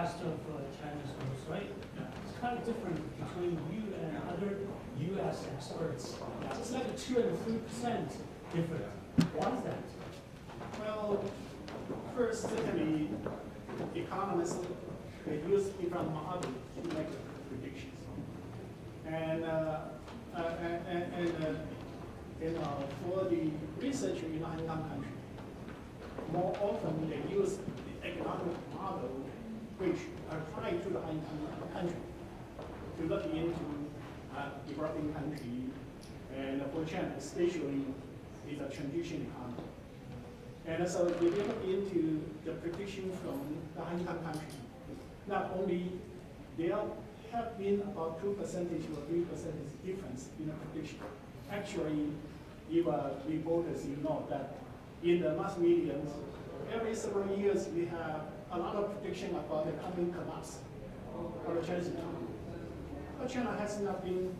faster for China's growth, right? It's kind of different between you and other U.S. experts. It's like a 2 and 3% difference. Why is that? Well, first, certainly, economists, they use different models to make predictions. And for the research in high income country, more often they use the economic model which apply to the high income country to look into developing country, and for China especially, it's a transition economy. And so if you look into the prediction from the high income country, not only there have been about 2% or 3% difference in the prediction. Actually, if reporters, you know that in the mass media, every several years we have a lot of prediction about the coming collapse of the Chinese economy. But China has not been,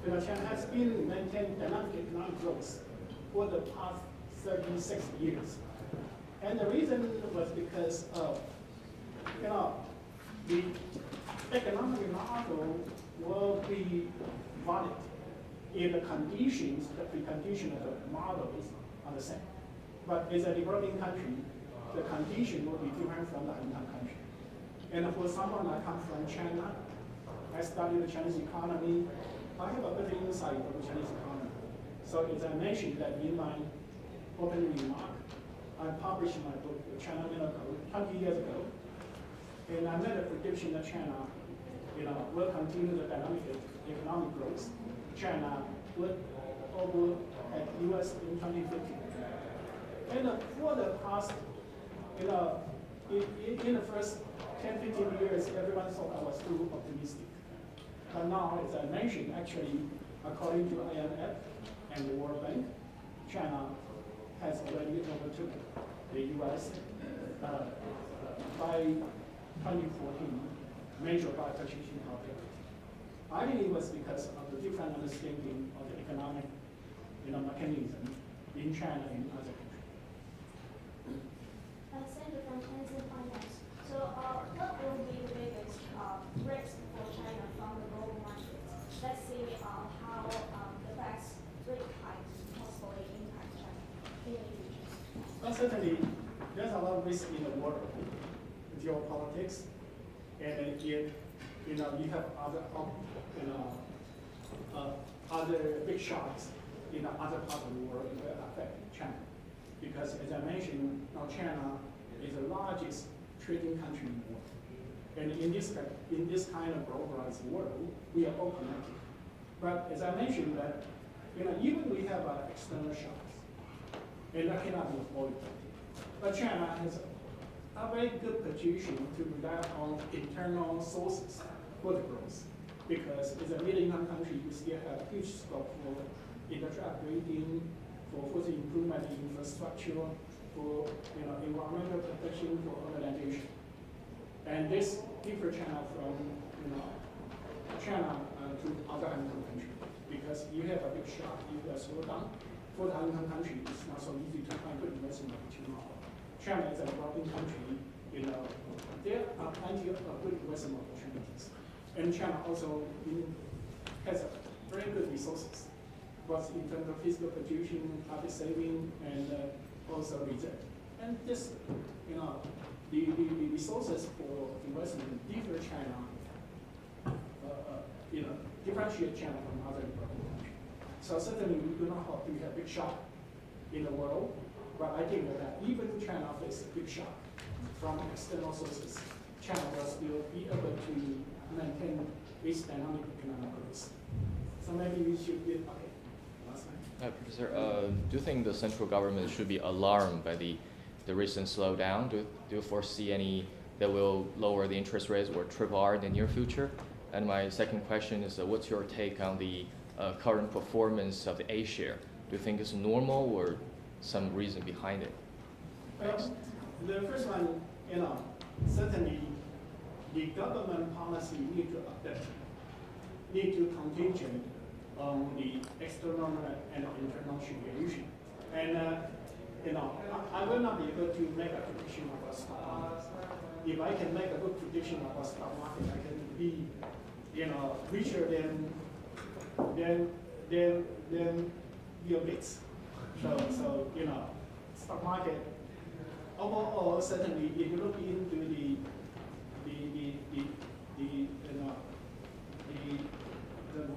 China has been maintaining dynamic economic growth for the past 36 years. And the reason was because of, the economic model will be valid if the conditions, the precondition of the models are the same. But as a developing country, the condition will be different from the income country. And for someone that comes from China, I studied the Chinese economy, I have a better insight of the Chinese economy. So as I mentioned that in my opening remark, I published my book, China Miracle, 20 years ago. And I made a prediction that China will continue the dynamic economic growth. China will over at US in 2050. And for the past, in the first 10, 15 years, everyone thought I was too optimistic. But now, as I mentioned, actually, according to IMF and the World Bank, China has already overtook the US by 2014, measured by purchasing power. I think it was because of the different understanding of the economic mechanism in China and other countries. Sandra from Tencent Finance. So what will be the biggest risk for China from the global market? Let's see how the Fed's rate hikes possibly impact China in the future. Well, certainly, there's a lot of risk in the world, geopolitics, and yet, you have other big shocks in other parts of the world that affect China. Because as I mentioned, now China is the largest trading country in the world. And in this kind of globalized world, we are all connected. But as I mentioned that, even we have external shocks, and that cannot be avoided. But China has a very good position to rely on internal sources for the growth. Because as a middle-income country, we still have huge scope for industrial upgrading, for the improvement in infrastructure, for environmental protection, for urbanization. And this differs China from China to other income countries. Because you have a big shock, you have a slowdown. For the income country, it's not so easy to find good investment opportunity. China is a developing country, there are plenty of good investment opportunities. And China also has very good resources, both in terms of fiscal position, public saving, and also reserve. And this, the resources for investment differ China, differentiate China from other developing countries. So certainly we do not hope to have a big shock in the world, but I think that even China faces a big shock from external sources, China will still be able to maintain its dynamic economic growth. So maybe we should get, okay, last line. Professor, do you think the central government should be alarmed by the recent slowdown? Do you foresee any that will lower the interest rates or triple R in the near future? And my second question is, what's your take on the current performance of the A share? Do you think it's normal or some reason behind it? Well, the first one, certainly the government policy need to adapt, need to contingent on the external and internal situation. And I will not be able to make a prediction of a stock. if I can make a good prediction about stock market, I can be, richer than Bill Gates. So stock market. Overall, certainly, if you look into the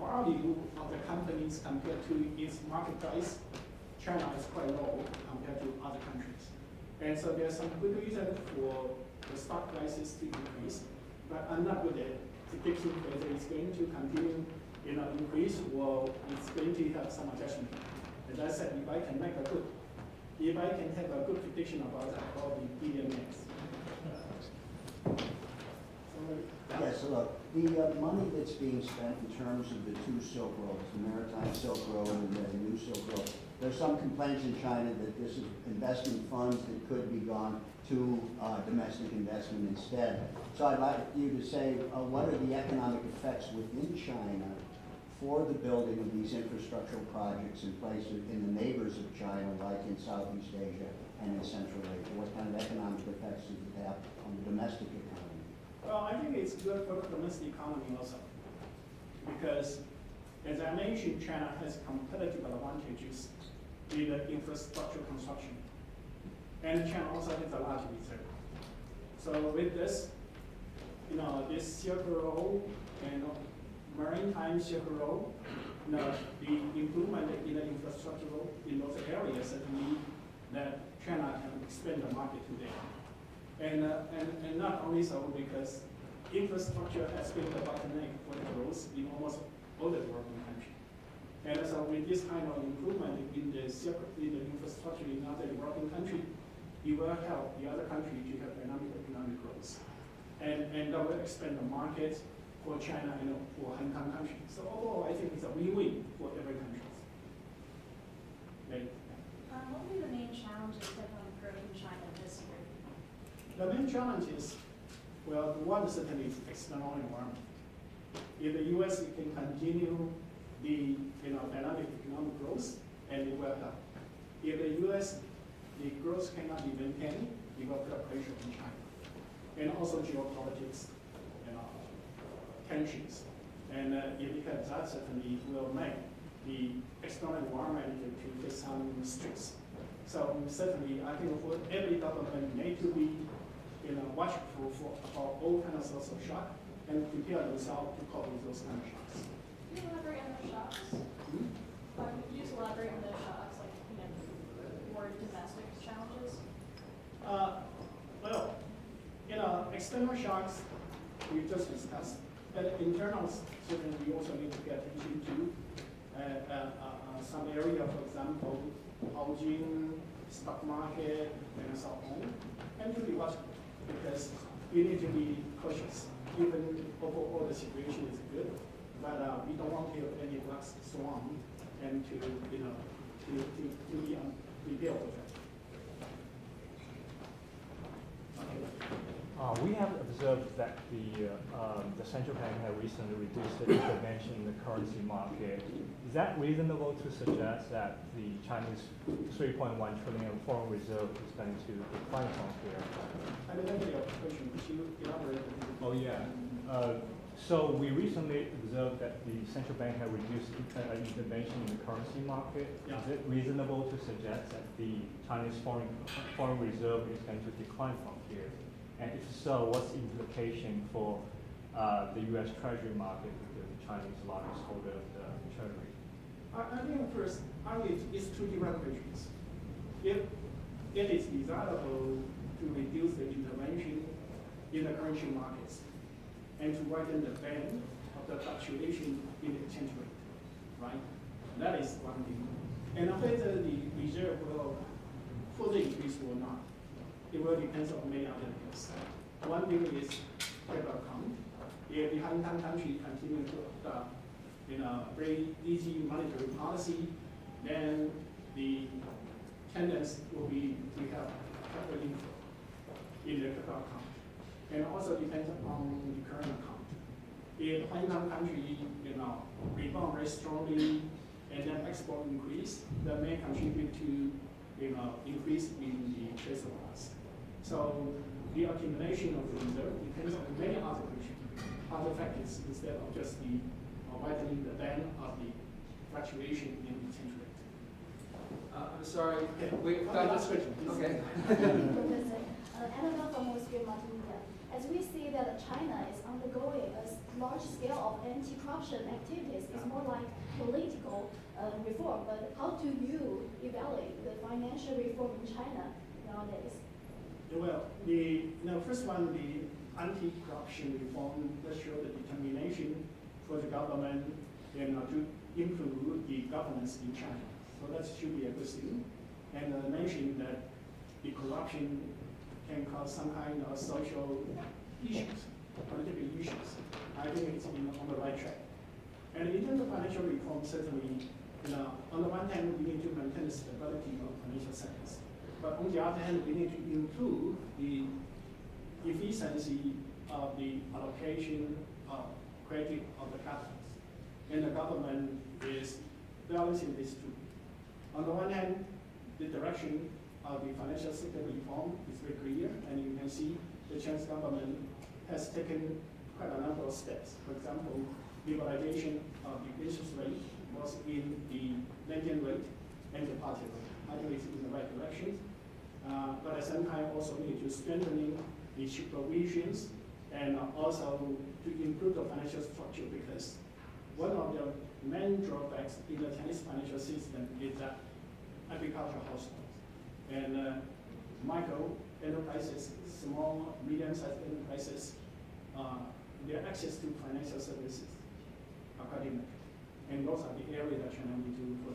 value of the companies compared to its market price, China is quite low compared to other countries. And so there's some good reason for the stock prices to increase, but I'm not good at predicting whether it's going to continue increase or it's going to have some adjustment. As I said, if I can have a good prediction about that, I'll be BMX. Yes, look, the money that's being spent in terms of the two Silk Roads, the Maritime Silk Road and the New Silk Road, there's some complaints in China that this is investment funds that could be gone to domestic investment instead. So I'd like you to say, what are the economic effects within China for the building of these infrastructural projects in places in the neighbors of China, like in Southeast Asia and in Central Asia? What kind of economic effects does it have on the domestic economy? Well, I think it's good for the domestic economy also, because as I mentioned, China has competitive advantages in the infrastructure construction, and China also has a large reserve. So with this, this Silk Road and Maritime Silk Road, the improvement in the infrastructure in those areas certainly that China can expand the market today. And not only so, because infrastructure has been the bottleneck for the growth in almost all the developing countries. And so with this kind of improvement in the infrastructure in other developing countries, it will help the other country to have dynamic economic growth. And that will expand the market for China and for Hong Kong country. So overall, I think it's a win-win for every country. Right? What will be the main challenges that will occur in China this year? The main challenge is, well, one certainly is external environment. If the U.S. can continue the dynamic economic growth, and it will help. If the U.S. the growth cannot be maintained, it will put pressure on China, and also geopolitics, tensions, and if it has that, certainly will make the external environment to face some stress. So certainly, I think for every government need to be watchful about all kinds of sorts of shock and prepare themselves to cope with those kind of shocks. Can you elaborate on those shocks? Hmm? Could you just elaborate on those shocks, like more domestic challenges? Well, external shocks we just discussed, but internals certainly we also need to pay attention to. Some area, for example, housing, stock market, and so on, and to be watchful, because you need to be cautious. Even overall the situation is good, but we don't want to have any black swan and to be unprepared with it. We have observed that the central bank has recently reduced the intervention in the currency market. Is that reasonable to suggest that the Chinese 3.1 trillion foreign reserve is going to decline from here? I remember your question. Could you elaborate? Oh yeah. So we recently observed that the central bank has reduced intervention in the currency market. Yeah. Is it reasonable to suggest that the Chinese foreign reserve is going to decline from here? And if so, what's the implication for the U.S. Treasury market, because the Chinese largest holder of the Treasury? I think first, it's two different questions. If it is desirable to reduce the intervention in the currency markets and to widen the band of the fluctuation in the exchange rate, right? That is one thing. And whether the reserve will further increase or not, it will depend on many other things. One thing is capital account. If the Hong Kong country continue to adopt very easy monetary policy, then the tendency will be to have capital inflow in the capital account. And also depends on the current account. If Hong Kong country rebound very strongly and then export increase, that may contribute to increase in the trade surplus. So the accumulation of the reserve depends on many other factors instead of just the widening the band of the fluctuation in the exchange rate. I'm sorry. Okay. We've Okay, got last question, please. Okay. Professor, Annabelle from Wall Street Multimedia. As we see that China is undergoing a large scale of anti-corruption activities, it's more like political reform. But how do you evaluate the financial reform in China nowadays? Well, first one, the anti-corruption reform that show the determination for the government to improve the governance in China. So that should be a good thing. And mentioned that the corruption can cause some kind of social issues, political issues. I think it's on the right track. And in terms of financial reform, certainly, on the one hand, we need to maintain the stability of financial sectors. But on the other hand, we need to improve the efficiency of the allocation of credit of the governments. And the government is balancing these two. On the one hand, the direction of the financial sector reform is very clear, and you can see the Chinese government has taken quite a number of steps. For example, liberalization of the interest rate was in the lending rate and the party rate. I think it's in the right direction. But at the same time, also we need to strengthening the supervisions and also to improve the financial structure, because one of the main drawbacks in the Chinese financial system is that agricultural households and micro enterprises, small, medium-sized enterprises, their access to financial services are quite limited. And those are the areas that China need to